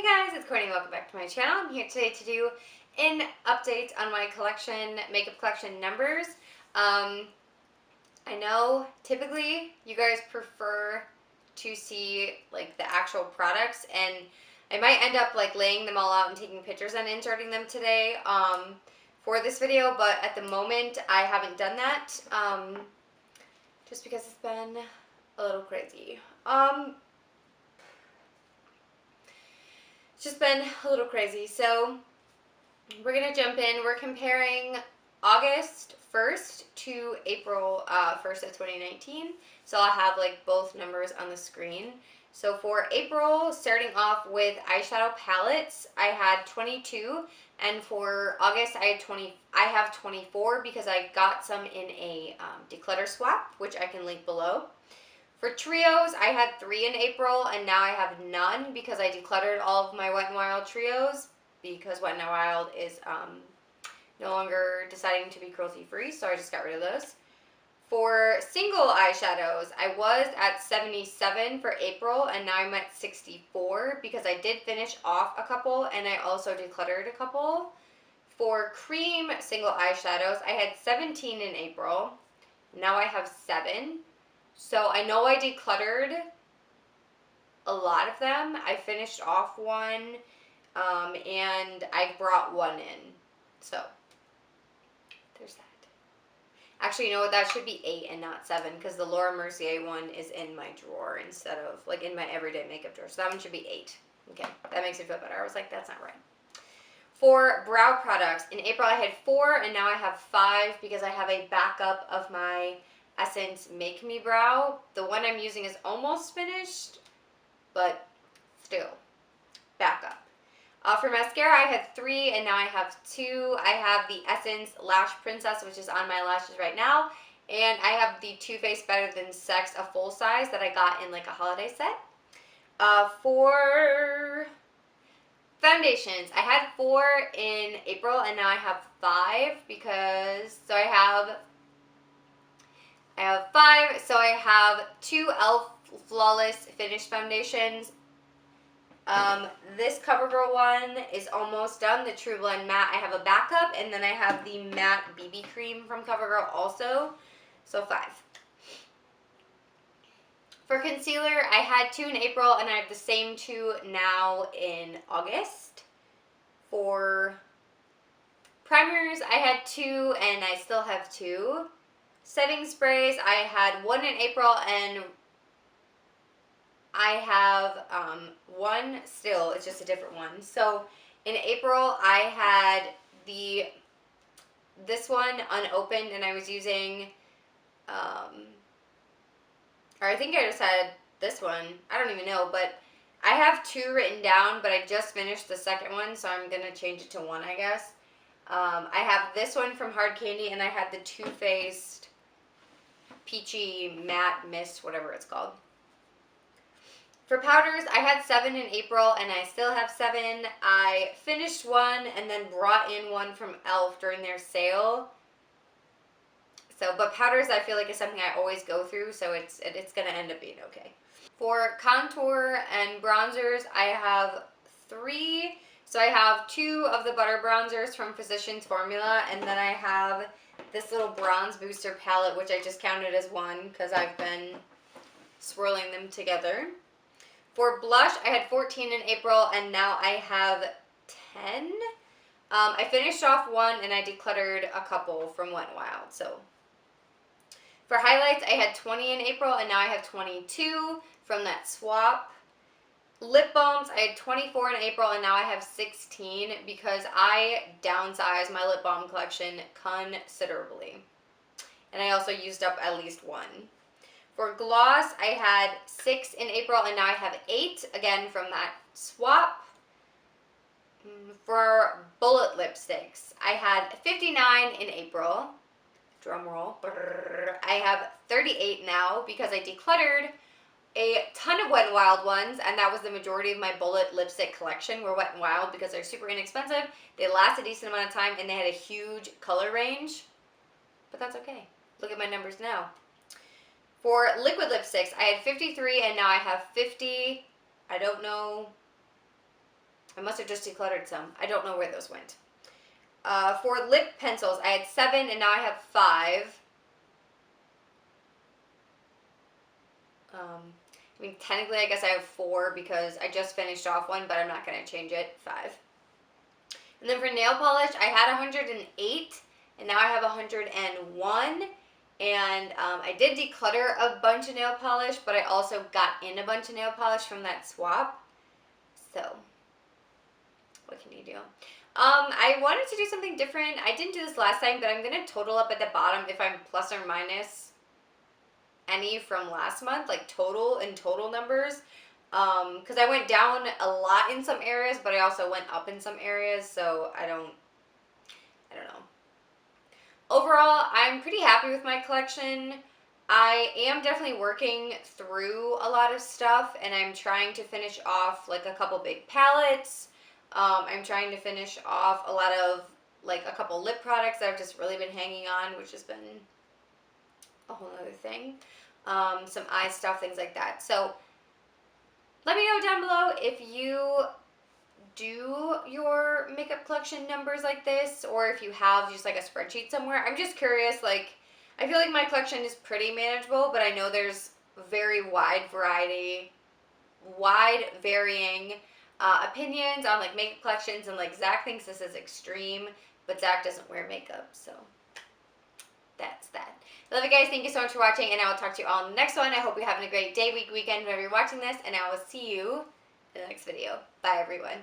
Hey guys, it's Courtney. Welcome back to my channel. I'm here today to do an update on my collection, makeup collection numbers. I know typically you guys prefer to see like the actual products, and I might end up like laying them all out and taking pictures and inserting them today for this video, but at the moment I haven't done that just because it's been a little crazy. It's just been a little crazy. So we're going to jump in. We're comparing August 1st to April 1st of 2019. So I'll have like both numbers on the screen. So for April, starting off with eyeshadow palettes, I had 22, and for August I have 24 because I got some in a declutter swap, which I can link below. For trios, I had 3 in April, and now I have none because I decluttered all of my Wet n Wild trios because Wet n Wild is no longer deciding to be cruelty-free, so I just got rid of those. For single eyeshadows, I was at 77 for April, and now I'm at 64 because I did finish off a couple, and I also decluttered a couple. For cream single eyeshadows, I had 17 in April. Now I have 7. So I know I decluttered a lot of them. I finished off one, and I brought one in. So there's that. Actually, you know what? That should be 8 and not 7 because the Laura Mercier one is in my drawer instead of like in my everyday makeup drawer. So that one should be 8. Okay, that makes me feel better. I was like, that's not right. For brow products, in April I had 4 and now I have 5 because I have a backup of my Essence Make Me Brow. The one I'm using is almost finished, but still, backup. For mascara, I had 3 and now I have 2. I have the Essence Lash Princess, which is on my lashes right now, and I have the Too Faced Better Than Sex, a full size that I got in like a holiday set. For foundations, I had 4 in April and now I have 5 because, so I have 5, so I have 2 e.l.f. Flawless Finish foundations. This CoverGirl one is almost done, the True Blend Matte. I have a backup, and then I have the Matte BB Cream from CoverGirl also, so 5. For concealer, I had 2 in April, and I have the same 2 now in August. For primers, I had 2, and I still have 2. Setting sprays, I had 1 in April, and I have 1 still. It's just a different one. So in April, I had this one unopened, and I was using, or I think I just had this one. I don't even know, but I have 2 written down, but I just finished the second one, so I'm going to change it to 1, I guess. I have this one from Hard Candy, and I had the Too Faced Peachy Matte Mist, whatever it's called. For powders, I had 7 in April, and I still have 7. I finished 1 and then brought in 1 from e.l.f. during their sale. So, but powders I feel like is something I always go through, so it's going to end up being okay. For contour and bronzers, I have 3. So I have 2 of the butter bronzers from Physicians Formula, and then I have this little bronze booster palette, which I just counted as 1 because I've been swirling them together. For blush, I had 14 in April, and now I have 10. I finished off 1, and I decluttered a couple from Wet n Wild. So for highlights, I had 20 in April, and now I have 22 from that swap. Lip balms, I had 24 in April, and now I have 16 because I downsized my lip balm collection considerably. And I also used up at least 1. For gloss, I had 6 in April, and now I have 8, again from that swap. For bullet lipsticks, I had 59 in April. Drum roll. I have 38 now because I decluttered a ton of Wet n Wild ones, and that was the majority of my bullet lipstick collection were Wet n Wild because they're super inexpensive. They last a decent amount of time, and they had a huge color range. But that's okay. Look at my numbers now. For liquid lipsticks, I had 53, and now I have 50. I don't know I must have just decluttered some. I don't know where those went. For lip pencils, I had 7 and now I have 5. I mean, technically, I guess I have 4 because I just finished off one, but I'm not going to change it. 5. And then for nail polish, I had 108, and now I have 101. And I did declutter a bunch of nail polish, but I also got in a bunch of nail polish from that swap. So, what can you do? I wanted to do something different. I didn't do this last time, but I'm going to total up at the bottom if I'm plus or minus any from last month, like total numbers. Because I went down a lot in some areas, but I also went up in some areas, so I don't know. Overall, I'm pretty happy with my collection. I am definitely working through a lot of stuff, and I'm trying to finish off like a couple big palettes. I'm trying to finish off a lot of like a couple lip products that I've just really been hanging on, which has been a whole other thing. Some eye stuff, things like that. So let me know down below if you do your makeup collection numbers like this, or if you have just like a spreadsheet somewhere. I'm just curious, like, I feel like my collection is pretty manageable, but I know there's very wide varying opinions on like makeup collections, and like Zach thinks this is extreme, but Zach doesn't wear makeup, so that's that. I love you guys. Thank you so much for watching, and I will talk to you all in the next one. I hope you're having a great day, week, weekend, whenever you're watching this, and I will see you in the next video. Bye, everyone.